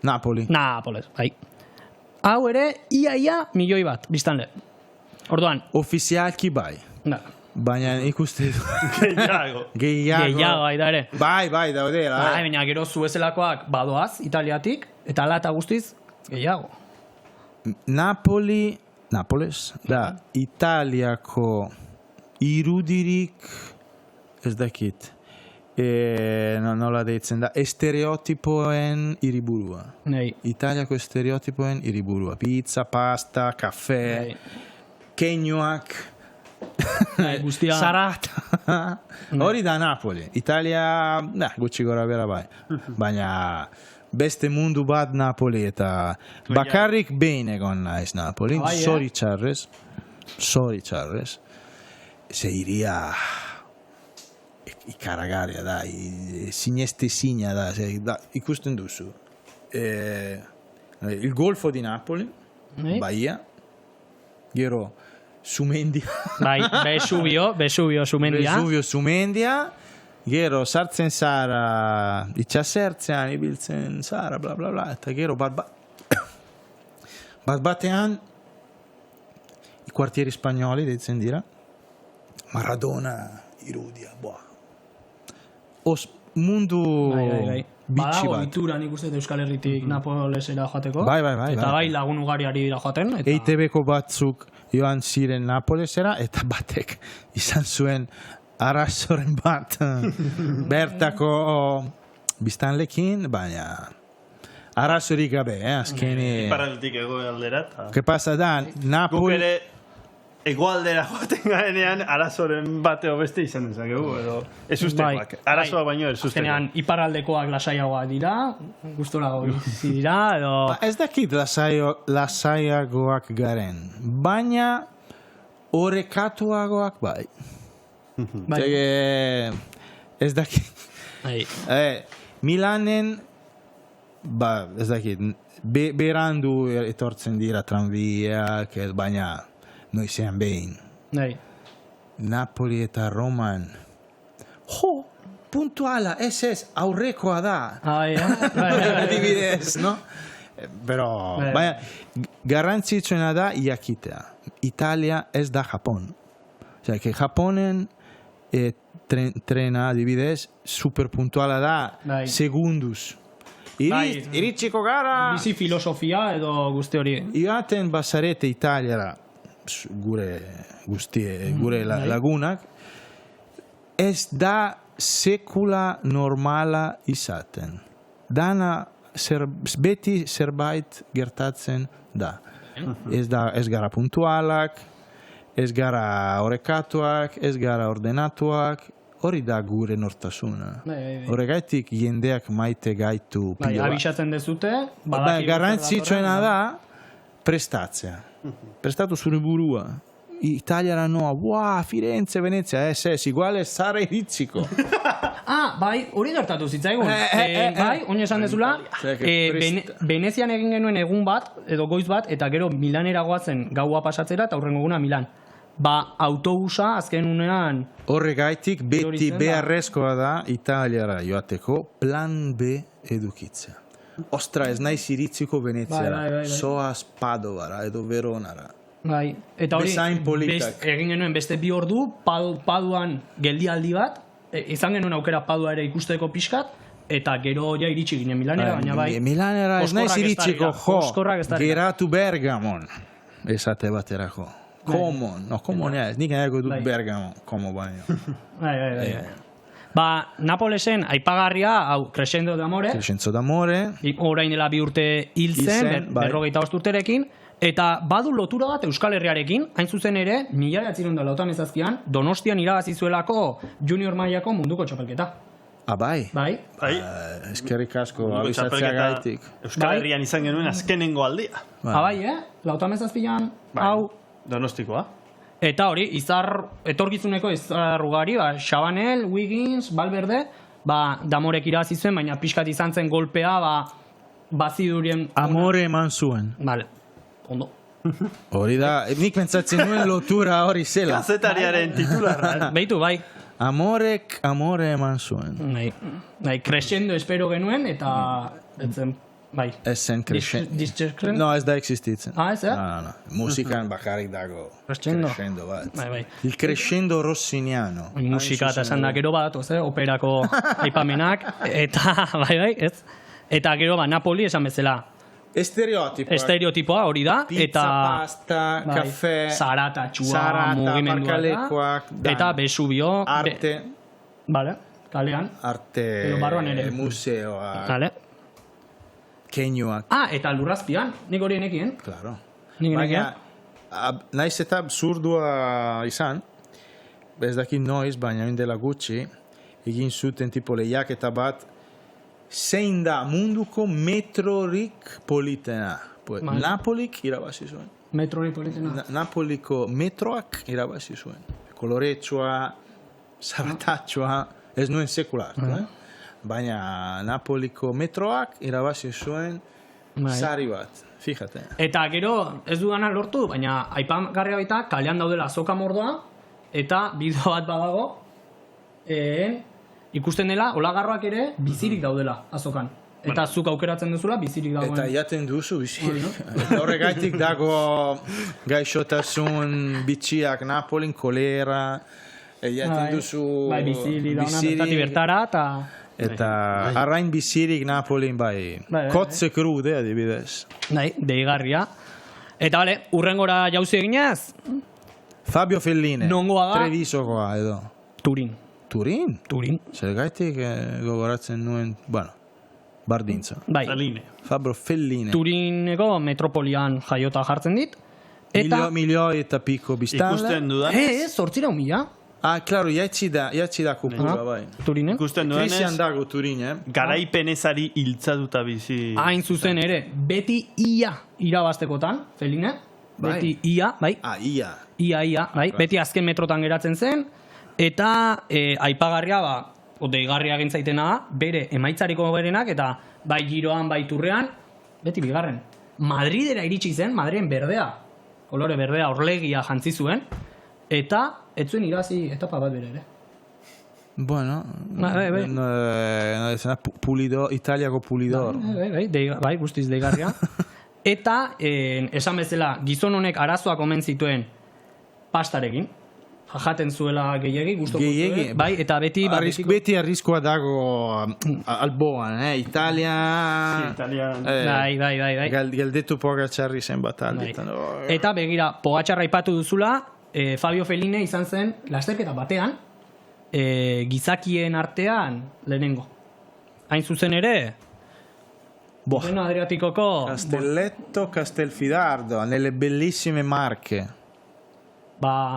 Napoles, bai. Hau ere, ia milioi bat, biztanle. Orduan. Ofizialki bai. Baina ikuste Gehiago aida ere. Bai, daude. Baina gero zuezelakoak badoaz, Italiatik, eta ala eta guztiz, gehiago. Napoles, da, Italiako irudirik, ez dakit, nola deitzen da, estereotipoen hiriburua. Italiako estereotipoen hiriburua. Pizza, pasta, kafe, keinoak, sarata. Hori da Napoli. Italia, gutxi gora bera bai. Baina beste mundu bat Napoli eta bakarrik behin egon naiz Napoli. Sori txarrez. Se iria ikaragarria da, sinestezina da, ikusten duzu. Il Golfo di Napoli, Bahia, gero Sumendia. Bai, Vesuvio, Sumendia, gero sartzen zara, itxasertzean, ibiltzen zara, bla, bla, bla, eta gero bat batean, i quartieri spagnoli, deitzen dira, Maradona, irudia, mundu bitxi bat. Badago bitura nik uste Euskal Herritik Napolesera joateko. Bai. Eta bai lagun ugari ari dira joaten. EITB-ko batzuk joan ziren Napolesera, eta batek izan zuen arazoren bat bertako biztanlekin, baina arazorik gabe, azkeni... Iparraldetik egoaldera. Ke pasa da, Napoli... Guk ere egoaldera joaten garenean arazoren bate beste izan dezakegu, edo ez ustekoak. Arazoa baino ez ustekoak. Azkenean, iparraldekoak lasaiagoak dira, gustorago bizi dira, edo... Ez dakit lasaiagoak garen, baina orekatuagoak bai. Ez dakit. Milanen, ez dakit, berandu etortzen dira tranbiak, baina noizean behin. Napoli eta Roman. Puntuala, ez, aurrekoa da. Adibidez, no? Pero, baina, garrantzitsuena da iakitea. Italia ez da Japon. Osea, que Japonen trena, adibidez, super puntuala da, segunduz. Iritsiko gara... Bizi filosofia edo guzti hori. Iaten basarete Italiara, gure lagunak, ez da sekula normala izaten. Dana beti zerbait gertatzen da. Ez gara puntualak, ez gara orekatuak, ez gara ordenatuak, hori da gure nortasuna. Horregaitik jendeak maite gaitu piloa. Abisatzen dezute, garrantzitsuena da prestatzea. Prestatu zure burua. Italiara noa, Firenze, Venezia, igual ez zara iritziko. Bai, hori gertatu zitzaigun. Bai, oin esan dezula, Venezian egin genuen egun bat, edo goiz bat, eta gero Milanera goazen gaua pasatzera, eta hurrengo guna Milan. Autobusa, azken unean... Horregaitik, beti beharrezkoa da Italiara joateko plan B edukitzea. Ostra, ez naiz iritziko Veneziara, soaz Padovara edo Veronara. Eta hori, egin genuen beste 2 ordu, Paduan geldialdi bat, izan genuen aukera Padua ere ikusteko pixkat, eta gero ja iritsi ginen Milanera, baina bai... Milanera ez naiz iritziko, geratu Bergamon, esate baterako. Komonea ez, nik nago dut Bergamo, komo baina. Napolesen aipagarria, hau, Crescendo d'Amore. Orain dela 2 urte hil zen, 25 urterekin. Eta badu lotura bat Euskal Herriarekin, hain zuzen ere, 1997an, Donostian irabazi zuelako junior mailako munduko txapelketa. Bai? Eskerrik asko, abizatzea gaitik. Euskal Herrian izan genuen azkenengo aldia. Bai, 97an, hau... Donostikoa. Eta hori, etorkizuneko izar ugari, Xabanel, Wiggins, Valverde, Damorek irabazi zuen, baina pixkat izan zen golpea, bazidurien... Amore eman zuen. Vale, ondo. Hori da, nik pentsatzen nuen lotura hori zela. Kazetariaren titularra. Beitu, bai. Amore eman zuen. Crescendo espero genuen, eta etzen Bai. Ez zen crescendo. No, ez da existitzen. Ez da? No. Musikan bakarrik dago. Crescendo bat. Bai. Il crescendo rossiniano. Musika eta esan da gero bat, operako aipamenak, eta, bai, ez? Eta gero Napoli esan bezala. Estereotipoa hori da. Pizza, pasta, kafe, zaratatxua, mugimendua. Eta Vesubio. Arte. Vale, kalean. Arte, museoa. Vale. Keinoak. Eta lurrazpian, nik hori enekien. Claro. Baina, naiz eta absurdua izan, ez dakit noiz, baina dela gutxi, egin zuten tipo lehiaketa bat, zein da munduko metrorik politena. Napolik irabazi zuen. Metrorik politena? Napoliko metroak irabazi zuen. Koloretsua, zaratatxua, ez nuen sekular. Baina Napoliko metroak irabazi zuen sari bat, fíjate. Eta gero ez dudana lortu, baina aipagarria baita kalean daudela azoka mordoa, eta bideo bat badago, ikusten dela, olagarroak ere bizirik daudela azokan. Eta zuk aukeratzen duzula bizirik dagoen. Eta jaten duzu bizirik. Horregaitik dago gaixotasun bitxiak Napolin, kolera, jaten duzu bizirik dagoena, bertati bertara, eta arrain bizirik Napolin kotze krude adibidez. Deigarria. Eta bale, urrengora jauzi eginez? Fabio Felline. Nongoa da? Trevisokoa edo. Turin. Turin? Zergaitik gogoratzen nuen, bardintza. Fabio Felline. Turineko metropolian jaiota jartzen dit. Milioi eta piko biztanle. Ikusten dudan? Zortzira humila. Claro, jaitsi da kupura, bai. Turinen? Ikusten dudanez, Christian dago Turin, garaipenezari hiltzatuta bizi. Hain zuzen ere, beti ia irabaztekotan, Feline. Beti ia, bai. Ia. Ia, bai. Beti azken metrotan geratzen zen. Eta aipagarria, deigarria gintzaitena da, bere emaitzariko berenak, eta bai giroan, bai turrean, beti bigarren. Madridera iritsi zen, Madriden berdea. Kolore berdea, orlegia jantzi zuen. Eta ez zuen irazi etapa bat bere ere. Bueno, Italiako pulidor. Bai, guztiz deigarria. Eta, esan bezala, gizon honek arazoak omen zituen pastarekin. Jaten zuela gehiegi, guztoko zuen. Bai, eta beti... Beti arriskoa dago alboan, Italia... Bai. Galdetu Pogačarri zen bat aldetan. Eta begira, Pogačarra aipatu duzula, Fabio Felline izan zen lasterketa batean, gizakien artean lehenengo. Hain zuzen ere, Bueno Adriaticoko Castelletto Castelfidardo, nelle bellissime Marche.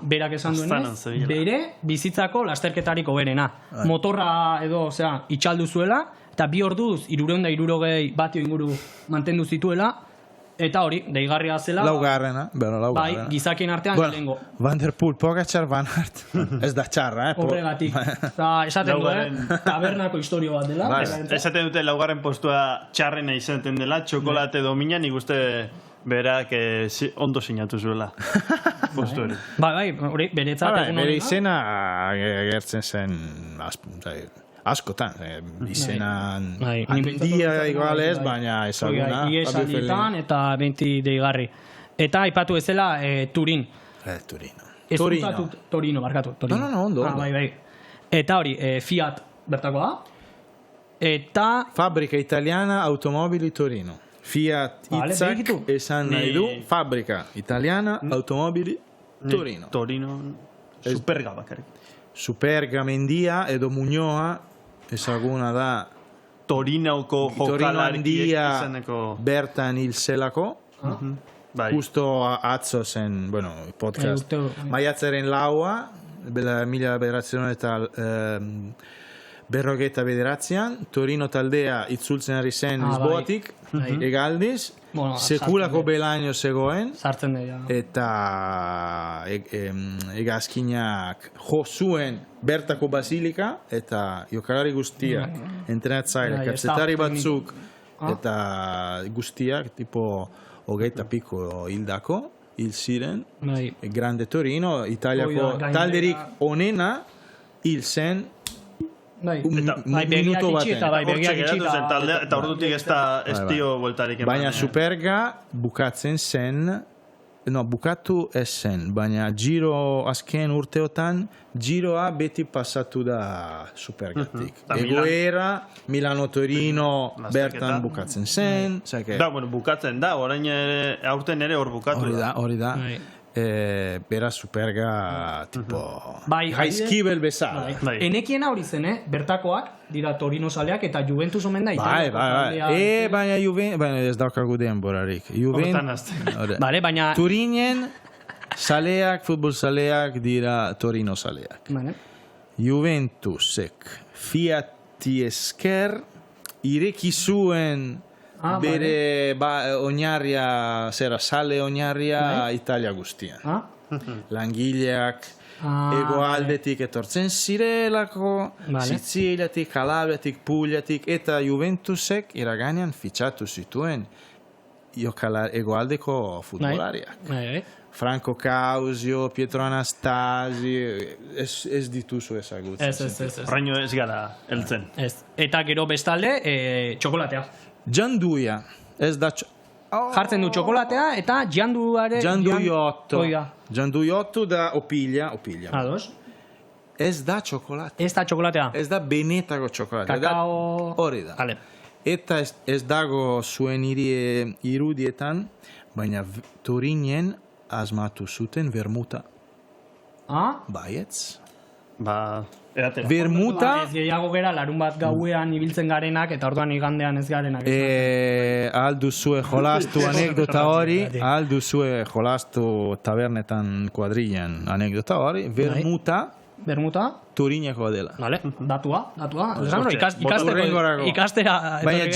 Berak esan duenez, bere bizitzako lasterketariko berena. Motorra edo, itxaldu zuela, eta 2 orduz 360 batio inguru mantendu zituela. Eta hori, deigarria zela. Laugarrena. Bai, gizakien artean lehengo. Van der Poel, Pogačar, Van Aert. Ez da txarra, Horregatik. Esaten du, tabernako historio bat dela. Esaten dute laugarren postua txarrena izaten dela, txokolate domina, nik uste berak ondo sinatu zuela. Postu hori. Bai, hori, beretzat. Bere izena gertzen zen askotan, izenan handia igualez, baina ezaguna. Iesalditan eta 20 deigarri. Eta aipatu ezela Turin. Torino, barkatu. No, ondo. Bai. Eta hori, Fiat bertakoa. Eta... Fabbrica Italiana Automobili Torino. Fiat Itzak esan nahi du, Fabbrica Italiana Automobili Torino. Torino, Superga bakarrik. Superga mendia edo Muñoa, ezaguna da Torinoko jokalariak izaneko bertan hil zelako. Justo atzo zen, podcast. Maiatzaren 4, mila bederatzen eta 49, Torino taldea itzultzen ari zen Lisboatik, egaldiz, sekulako belaino zegoen, eta egazkinak jo zuen bertako basilika, eta jokalari guztiak, entrenatzaile, katzetari batzuk, eta guztiak, tipo 20 piko hildako, hil ziren, Grande Torino, Italiako talderik onena hil zen minuto baten. Hortxe geratu zen taldea, eta ordutik ez dio bueltarik eman. Baina Superga bukatzen zen, bukatu ez zen, baina Giro azken urteotan, Giroa beti pasatu da Supergatik. Egoera, Milano-Torino bertan bukatzen zen. Da, bukatzen da, orain aurten ere hor bukatu da. Hori da. Bera Superga tipo jaizkibel bezala. Enekiena hori zen, bertakoak dira Torino zaleak eta Juventus omen da. Baina ez daukagu denborarik. Baina Turinen zaleak, futbol zaleak dira Torino zaleak. Juventusek Fiati esker ireki zuen bere oinarria, sale oinarria Italia guztian. Langileak hegoaldetik etortzen zirelako, Siziliatik, Calabriatik, Pugliatik, eta Juventusek iraganean fitxatu zituen hegoaldeko futbolariak. Franco Causio, Pietro Anastasi, ez dituzu ezagutzen. Horreino ez gara heltzen. Eta gero bestalde, txokolatea. Gianduia, ez da... Jartzen du txokolatea eta Gianduiotto da opiglia. Ados. Ez da txokolatea. Ez da txokolatea. Ez da benetako txokolatea. Kakao... Hori da. Eta ez dago zuen irudietan, baina Torinen asmatu zuten vermuta. Baietz. Vermuta... Ez gehiago gera, larun bat gauean ibiltzen garenak, eta orduan igandean ez garenak. Alduzue jolastu anekdota hori, alduzue jolastu tabernetan kuadrillan anekdota hori, Vermuta, Turineko dela. Datua. Ikastera. Baina